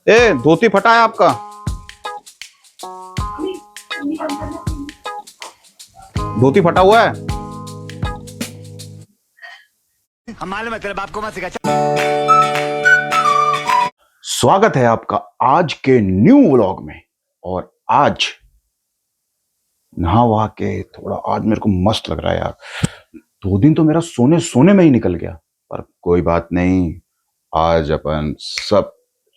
ए, धोती फटा है आपका। धोती फटा हुआ है। हम मालूम है तेरे बाप को मत सिखा। स्वागत है आपका आज के न्यू व्लॉग में। और आज नहा वहा के थोड़ा आज मेरे को मस्त लग रहा है यार। 2 दिन तो मेरा सोने सोने में ही निकल गया, पर कोई बात नहीं। आज अपन सब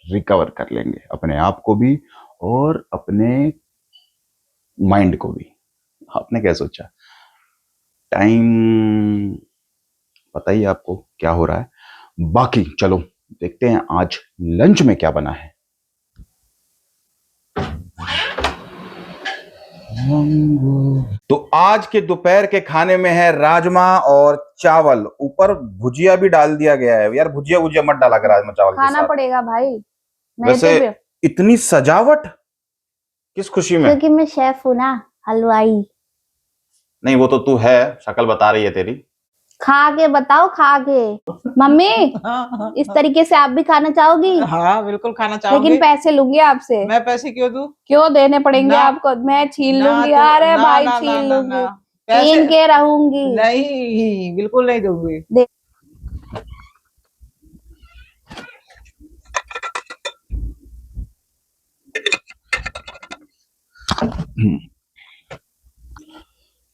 रिकवर कर लेंगे, अपने आप को भी और अपने माइंड को भी। आपने क्या सोचा? टाइम पता ही है आपको क्या हो रहा है। बाकी चलो देखते हैं आज लंच में क्या बना है। तो आज के दोपहर के खाने में है राजमा और चावल, ऊपर भुजिया भी डाल दिया गया है। यार भुजिया भुजिया मत डाला कर राजमा चावल के खाना साथ। पड़ेगा भाई। वैसे इतनी सजावट किस खुशी में? क्योंकि मैं शेफ हूँ ना, हलवाई। नहीं वो तो तू है, शक्ल बता रही है तेरी। खा के बताओ, खा के। मम्मी, इस तरीके से आप भी खाना चाहोगी? हाँ बिल्कुल खाना चाहूंगी। लेकिन पैसे लूंगी आपसे। मैं पैसे क्यों दूं? क्यों देने पड़ेंगे ना, आपको? मैं छीन ना लूंगी। तो- अरे ना, भाई ना, छीन ना, ना, लूंगी, ना। पैसे छीन के रहूंगी। नहीं, बिल्कुल नहीं दूंगी।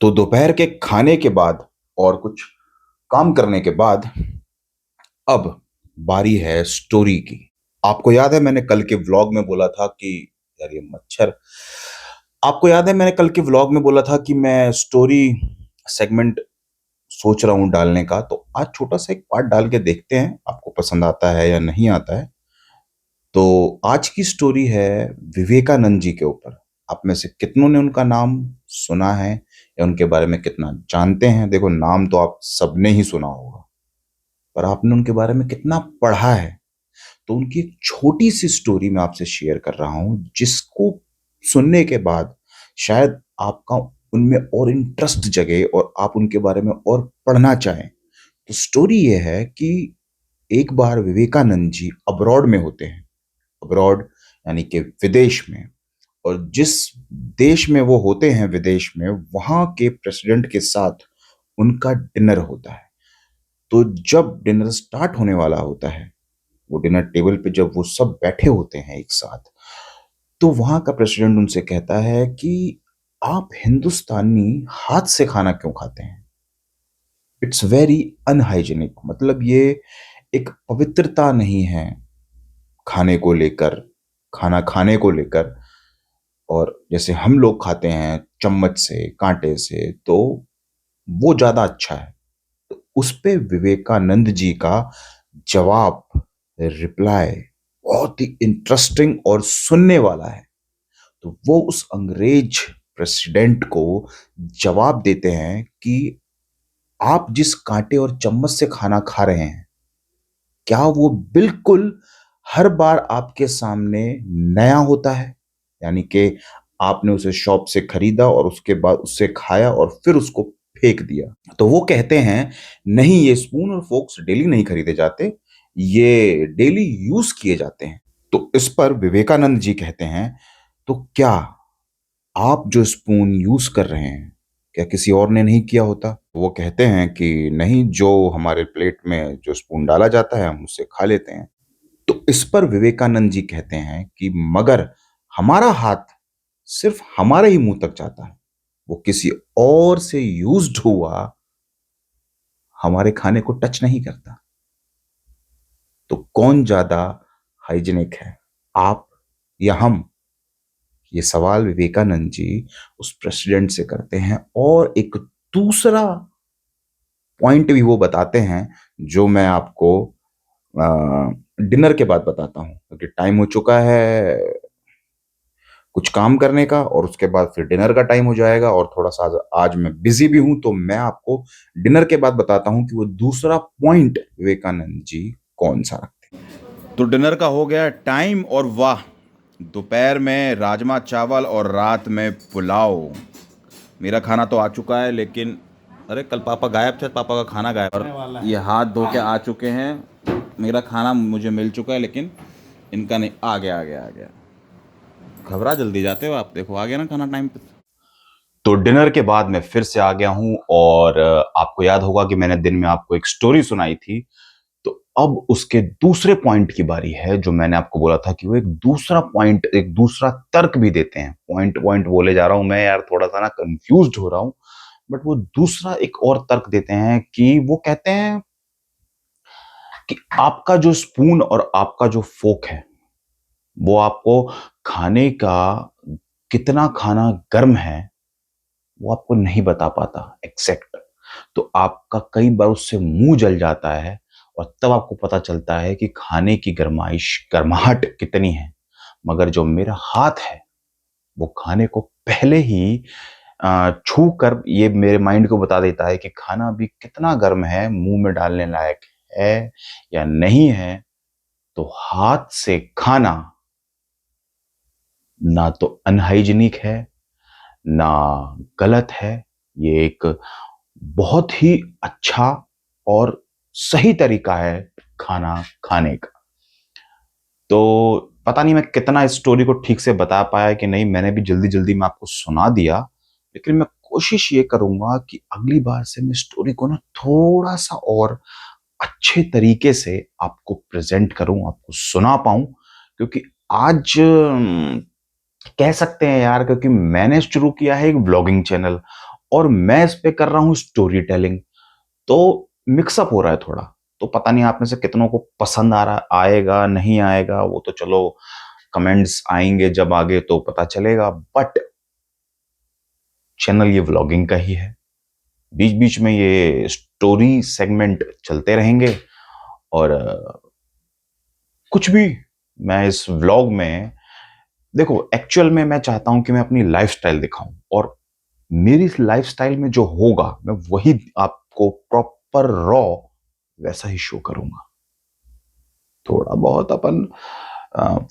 तो दोपहर के खाने के बाद और कुछ काम करने के बाद अब बारी है स्टोरी की। आपको याद है मैंने कल के व्लॉग में बोला था कि यार ये मच्छर। आपको याद है मैंने कल के व्लॉग में बोला था कि मैं स्टोरी सेगमेंट सोच रहा हूं डालने का। तो आज छोटा सा एक पार्ट डाल के देखते हैं आपको पसंद आता है या नहीं आता है। तो आज की स्टोरी है विवेकानंद जी के ऊपर। आप में से कितनों ने उनका नाम सुना है या उनके बारे में कितना जानते हैं? देखो नाम तो आप सबने ही सुना होगा, पर आपने उनके बारे में कितना पढ़ा है? तो उनकी एक छोटी सी स्टोरी मैं आपसे शेयर कर रहा हूं, जिसको सुनने के बाद शायद आपका उनमें और इंटरेस्ट जगे और आप उनके बारे में और पढ़ना चाहें। तो स्टोरी यह है कि एक बार विवेकानंद जी अब्रॉड में होते हैं। अब्रॉड यानी कि विदेश में। और जिस देश में वो होते हैं, विदेश में, वहां के प्रेसिडेंट के साथ उनका डिनर होता है। तो जब डिनर स्टार्ट होने वाला होता है, वो डिनर टेबल पे जब वो सब बैठे होते हैं एक साथ, तो वहां का प्रेसिडेंट उनसे कहता है कि आप हिंदुस्तानी हाथ से खाना क्यों खाते हैं? It's very unhygienic. मतलब ये एक पवित्रता नहीं है खाने को लेकर, खाना खाने को लेकर। और जैसे हम लोग खाते हैं चम्मच से, कांटे से, तो वो ज्यादा अच्छा है। तो उस पे विवेकानंद जी का जवाब, रिप्लाई बहुत ही इंटरेस्टिंग और सुनने वाला है। तो वो उस अंग्रेज प्रेसिडेंट को जवाब देते हैं कि आप जिस कांटे और चम्मच से खाना खा रहे हैं, क्या वो बिल्कुल हर बार आपके सामने नया होता है? यानी कि आपने उसे शॉप से खरीदा और उसके बाद उससे खाया और फिर उसको फेंक दिया। तो वो कहते हैं नहीं, ये स्पून और फोक्स डेली नहीं खरीदे जाते, ये डेली यूज किए जाते हैं। तो इस पर विवेकानंद जी कहते हैं तो क्या आप जो स्पून यूज कर रहे हैं, क्या किसी और ने नहीं किया होता? वो कहते हैं कि नहीं, जो हमारे प्लेट में जो स्पून डाला जाता है हम उससे खा लेते हैं। तो इस पर विवेकानंद जी कहते हैं कि मगर हमारा हाथ सिर्फ हमारे ही मुंह तक जाता है, वो किसी और से यूज्ड हुआ हमारे खाने को टच नहीं करता। तो कौन ज्यादा हाइजीनिक है, आप या हम? ये सवाल विवेकानंद जी उस प्रेसिडेंट से करते हैं। और एक दूसरा पॉइंट भी वो बताते हैं, जो मैं आपको डिनर के बाद बताता हूं, क्योंकि टाइम हो चुका है कुछ काम करने का, और उसके बाद फिर डिनर का टाइम हो जाएगा। और थोड़ा सा आज मैं बिजी भी हूं, तो मैं आपको डिनर के बाद बताता हूं कि वो दूसरा पॉइंट विवेकानंद जी कौन सा रखते हैं। तो डिनर का हो गया टाइम, और वाह, दोपहर में राजमा चावल और रात में पुलाव। मेरा खाना तो आ चुका है, लेकिन अरे कल पापा गायब थे, पापा का खाना गायब। और ये हाथ धो के आ चुके हैं, मेरा खाना मुझे मिल चुका है, लेकिन इनका नहीं, आ गया आ गया आ गया। घबरा जल्दी जाते हो आप, देखो आ गया ना खाना टाइम पे। तो डिनर के बाद मैं फिर से आ गया हूं, और आपको याद होगा कि मैंने दिन में आपको एक स्टोरी सुनाई थी। तो अब उसके दूसरे पॉइंट की बारी है, जो मैंने आपको बोला था कि वो एक दूसरा पॉइंट, एक दूसरा तर्क भी देते हैं। पॉइंट पॉइंट बोले जा रहा हूं मैं यार, थोड़ा सा ना कंफ्यूज्ड हो रहा हूं। बट वो दूसरा एक और तर्क देते हैं कि वो कहते हैं कि आपका जो स्पून और आपका जो फोक है, वो आपको खाने का, कितना खाना गर्म है वो आपको नहीं बता पाता एग्जैक्ट। तो आपका कई बार उससे मुंह जल जाता है, और तब आपको पता चलता है कि खाने की गर्माइश, गर्माहट कितनी है। मगर जो मेरा हाथ है वो खाने को पहले ही छू कर ये मेरे माइंड को बता देता है कि खाना अभी कितना गर्म है, मुंह में डालने लायक है या नहीं है। तो हाथ से खाना ना तो अनहाइजीनिक है, ना गलत है। ये एक बहुत ही अच्छा और सही तरीका है खाना खाने का। तो पता नहीं मैं कितना इस स्टोरी को ठीक से बता पाया कि नहीं, मैंने भी जल्दी जल्दी में आपको सुना दिया। लेकिन मैं कोशिश ये करूंगा कि अगली बार से मैं स्टोरी को ना थोड़ा सा और अच्छे तरीके से आपको प्रेजेंट करूं, आपको सुना पाऊं। क्योंकि आज कह सकते हैं यार, क्योंकि मैंने शुरू किया है एक ब्लॉगिंग चैनल, और मैं इस पे कर रहा हूं स्टोरी टेलिंग। तो मिक्सअप हो रहा है थोड़ा। तो पता नहीं आप में से कितनों को पसंद आ रहा, आएगा नहीं आएगा, वो तो चलो कमेंट्स आएंगे जब आगे तो पता चलेगा। बट चैनल ये व्लॉगिंग का ही है, बीच बीच में ये स्टोरी सेगमेंट चलते रहेंगे। और कुछ भी मैं इस व्लॉग में, देखो एक्चुअल में मैं चाहता हूं कि मैं अपनी लाइफस्टाइल दिखाऊं, और मेरी लाइफस्टाइल में जो होगा मैं वही आपको प्रॉपर रॉ वैसा ही शो करूंगा। थोड़ा बहुत अपन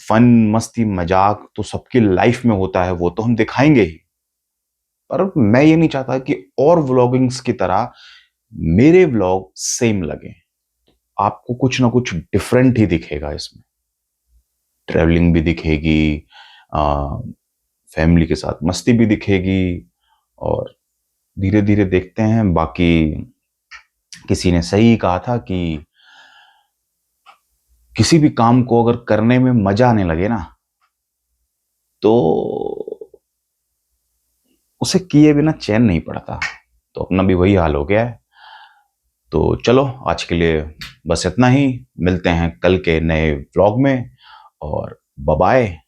फन, मस्ती, मजाक तो सबकी लाइफ में होता है, वो तो हम दिखाएंगे ही। पर मैं ये नहीं चाहता कि और व्लॉगिंग्स की तरह मेरे व्लॉग सेम लगे। आपको कुछ ना कुछ डिफरेंट ही दिखेगा इसमें। ट्रैवलिंग भी दिखेगी, फैमिली के साथ मस्ती भी दिखेगी, और धीरे धीरे देखते हैं। बाकी किसी ने सही कहा था कि किसी भी काम को अगर करने में मजा आने लगे ना, तो उसे किए बिना चैन नहीं पड़ता। तो अपना भी वही हाल हो गया है। तो चलो आज के लिए बस इतना ही। मिलते हैं कल के नए व्लॉग में, और बाय बाय।